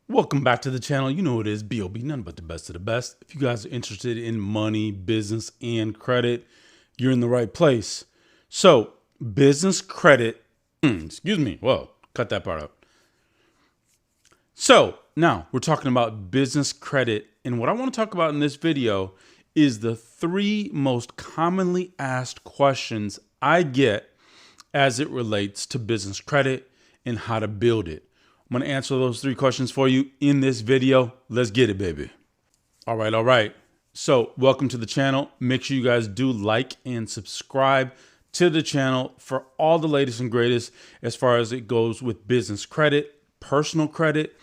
Welcome back to the channel. You know it is B.O.B. None but the best of the best. If you guys are interested in money, business, and credit, you're in the right place. So, business credit, excuse me, whoa, cut that part out. So, now we're talking about business credit. And what I want to talk about in this video is the three most commonly asked questions I get as it relates to business credit and how to build it. I'm going to answer those three questions for you in this video. Let's get it, baby. All right. So welcome to the channel. Make sure you guys do like and subscribe to the channel for all the latest and greatest as far as it goes with business credit, personal credit,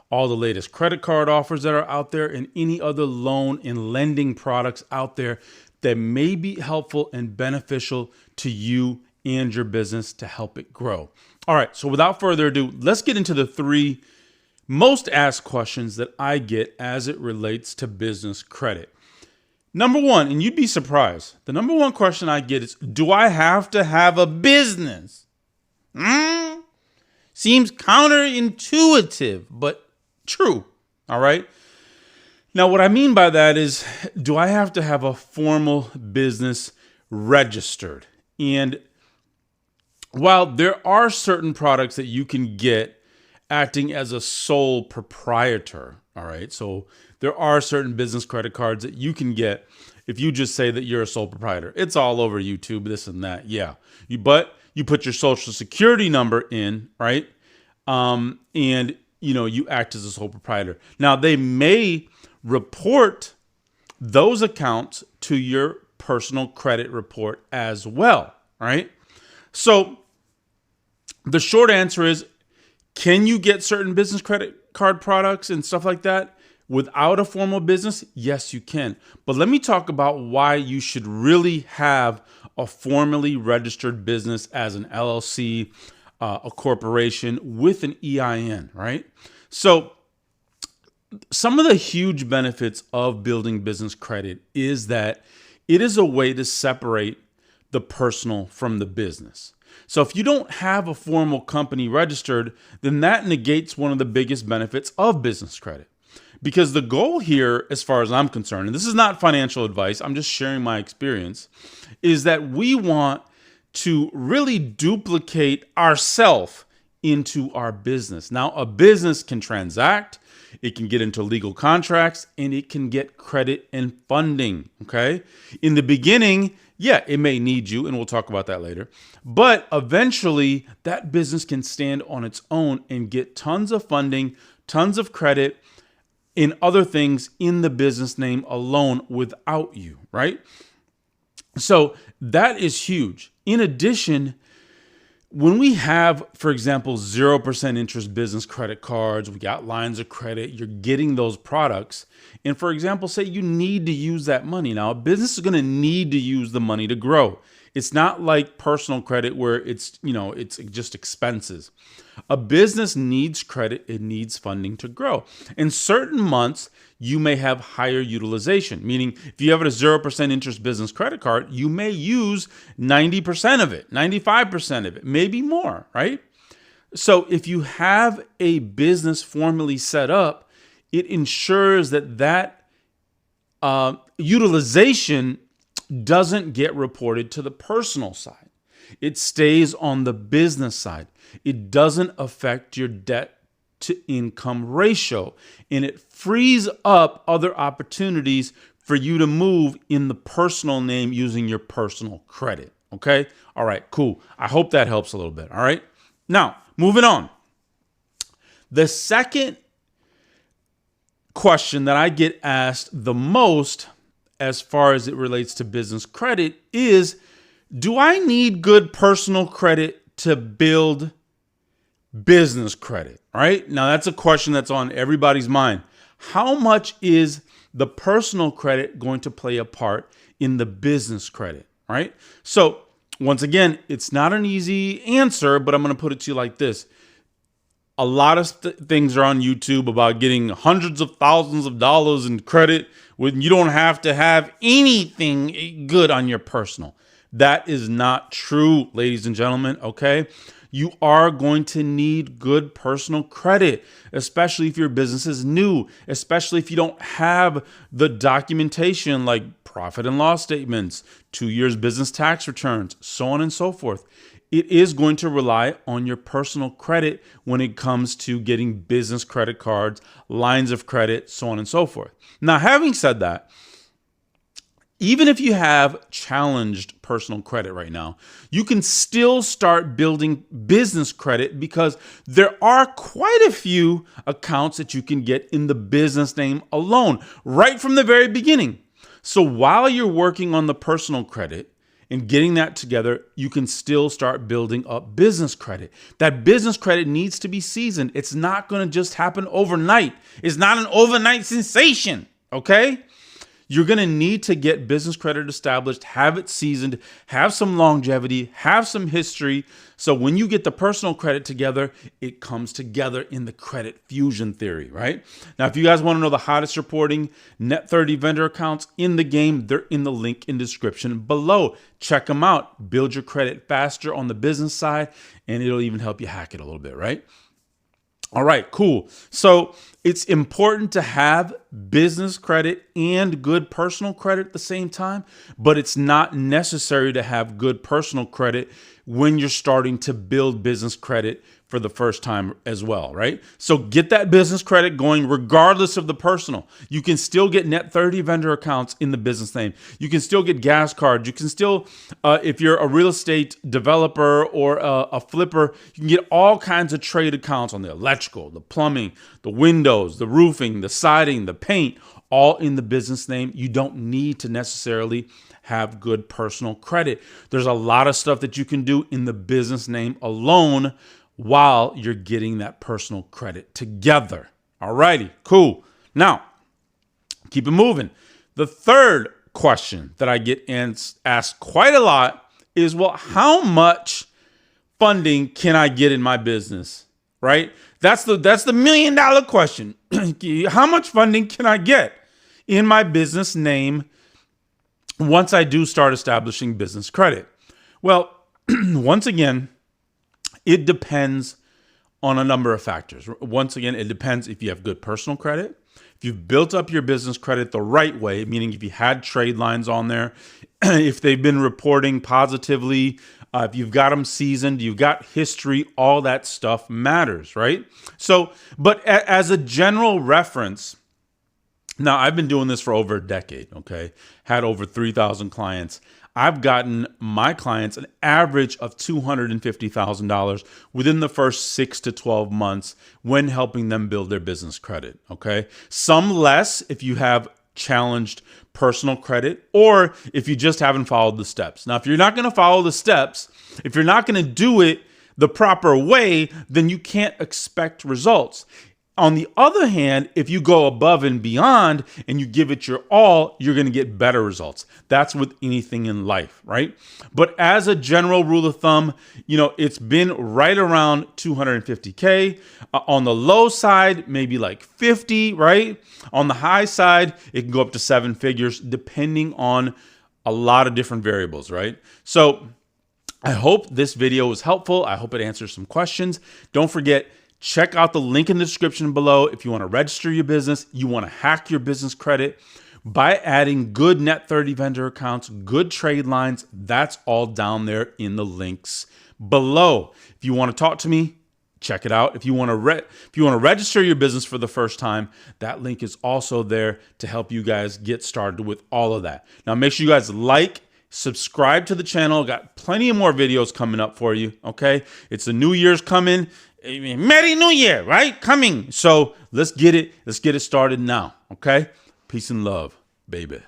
all the latest credit card offers that are out there, and any other loan and lending products out there that may be helpful and beneficial to you and your business to help it grow. All right, so without further ado, let's get into the three most asked questions that I get as it relates to business credit. Number one, and you'd be surprised, the number one question I get is, do I have to have a business? Seems counterintuitive, but true. All right. Now, what I mean by that is, do I have to have a formal business registered? And while there are certain products that you can get acting as a sole proprietor, all right, so there are certain business credit cards that you can get if you just say that you're a sole proprietor. It's all over YouTube, this and that, yeah. But you put your social security number in, right, and you act as a sole proprietor. Now, they may report those accounts to your personal credit report as well, right? So the short answer is, can you get certain business credit card products and stuff like that without a formal business? Yes, you can. But let me talk about why you should really have a formally registered business as an LLC, a corporation with an EIN, right? So some of the huge benefits of building business credit is that it is a way to separate the personal from the business. So if you don't have a formal company registered, then that negates one of the biggest benefits of business credit. Because the goal here, as far as I'm concerned, and this is not financial advice, I'm just sharing my experience, is that we want to really duplicate ourselves into our business. Now, a business can transact, it can get into legal contracts, and it can get credit and funding, okay? In the beginning, yeah, it may need you, and we'll talk about that later. But eventually, that business can stand on its own and get tons of funding, tons of credit, and other things in the business name alone without you, right? So that is huge. In addition, when we have, for example, 0% interest business credit cards, we got lines of credit, you're getting those products. And for example, say you need to use that money. Now, a business is going to need to use the money to grow. It's not like personal credit where it's just expenses. A business needs credit, it needs funding to grow. In certain months, you may have higher utilization, meaning if you have a 0% interest business credit card, you may use 90% of it, 95% of it, maybe more, right? So if you have a business formally set up, it ensures that utilization doesn't get reported to the personal side. It stays on the business side. It doesn't affect your debt to income ratio, and it frees up other opportunities for you to move in the personal name using your personal credit. Okay. All right, cool. I hope that helps a little bit. All right. Now, moving on. The second question that I get asked the most as far as it relates to business credit is, do I need good personal credit to build business credit? All right. Now, that's a question that's on everybody's mind. How much is the personal credit going to play a part in the business credit? Right. So once again, it's not an easy answer, but I'm going to put it to you like this. A lot of things are on YouTube about getting hundreds of thousands of dollars in credit when you don't have to have anything good on your personal. That is not true, ladies and gentlemen, okay? You are going to need good personal credit, especially if your business is new, especially if you don't have the documentation like profit and loss statements, 2 years business tax returns, so on and so forth. It is going to rely on your personal credit when it comes to getting business credit cards, lines of credit, so on and so forth. Now, having said that, even if you have challenged personal credit right now, you can still start building business credit because there are quite a few accounts that you can get in the business name alone right from the very beginning. So while you're working on the personal credit and getting that together, you can still start building up business credit. That business credit needs to be seasoned. It's not going to just happen overnight. It's not an overnight sensation, okay? You're going to need to get business credit established, have it seasoned, have some longevity, have some history. So when you get the personal credit together, it comes together in the credit fusion theory, right? Now, if you guys want to know the hottest reporting net 30 vendor accounts in the game, they're in the link in description below. Check them out. Build your credit faster on the business side, and it'll even help you hack it a little bit, right? All right, cool. So it's important to have business credit and good personal credit at the same time, but it's not necessary to have good personal credit when you're starting to build business credit for the first time as well, right? So get that business credit going regardless of the personal. You can still get net 30 vendor accounts in the business name. You can still get gas cards. You can still, if you're a real estate developer or a flipper, you can get all kinds of trade accounts on the electrical, the plumbing, the windows, the roofing, the siding, the paint, all in the business name. You don't need to necessarily have good personal credit. There's a lot of stuff that you can do in the business name alone while you're getting that personal credit together. All righty, cool. Now, keep it moving. The third question that I get asked quite a lot is, well, how much funding can I get in my business? Right? That's the $1 million question. How much funding can I get in my business name once I do start establishing business credit? Well, once again, it depends on a number of factors. Once again, it depends if you have good personal credit, if you've built up your business credit the right way, meaning if you had trade lines on there, if they've been reporting positively, if you've got them seasoned, you've got history, all that stuff matters, right? So, but as a general reference, now I've been doing this for over a decade, okay? Had over 3,000 clients. I've gotten my clients an average of $250,000 within the first 6 to 12 months when helping them build their business credit, okay? Some less if you have challenged personal credit or if you just haven't followed the steps. Now, if you're not going to follow the steps, if you're not going to do it the proper way, then you can't expect results. On the other hand, if you go above and beyond and you give it your all, you're going to get better results. That's with anything in life, right? But as a general rule of thumb, it's been right around 250K. On the low side, maybe like 50, right? On the high side, it can go up to 7 figures depending on a lot of different variables, right? So I hope this video was helpful. I hope it answers some questions. Don't forget, check out the link in the description below if you want to register your business, you want to hack your business credit by adding good net 30 vendor accounts, good trade lines. That's all down there in the links below. If you want to talk to me, check it out. If you want to register your business for the first time, that link is also there to help you guys get started with all of that. Now, make sure you guys subscribe to the channel. Got plenty of more videos coming up for you, okay? It's the New Year's coming. Merry New Year, right? Coming. So let's get it started now, okay? Peace and love, baby.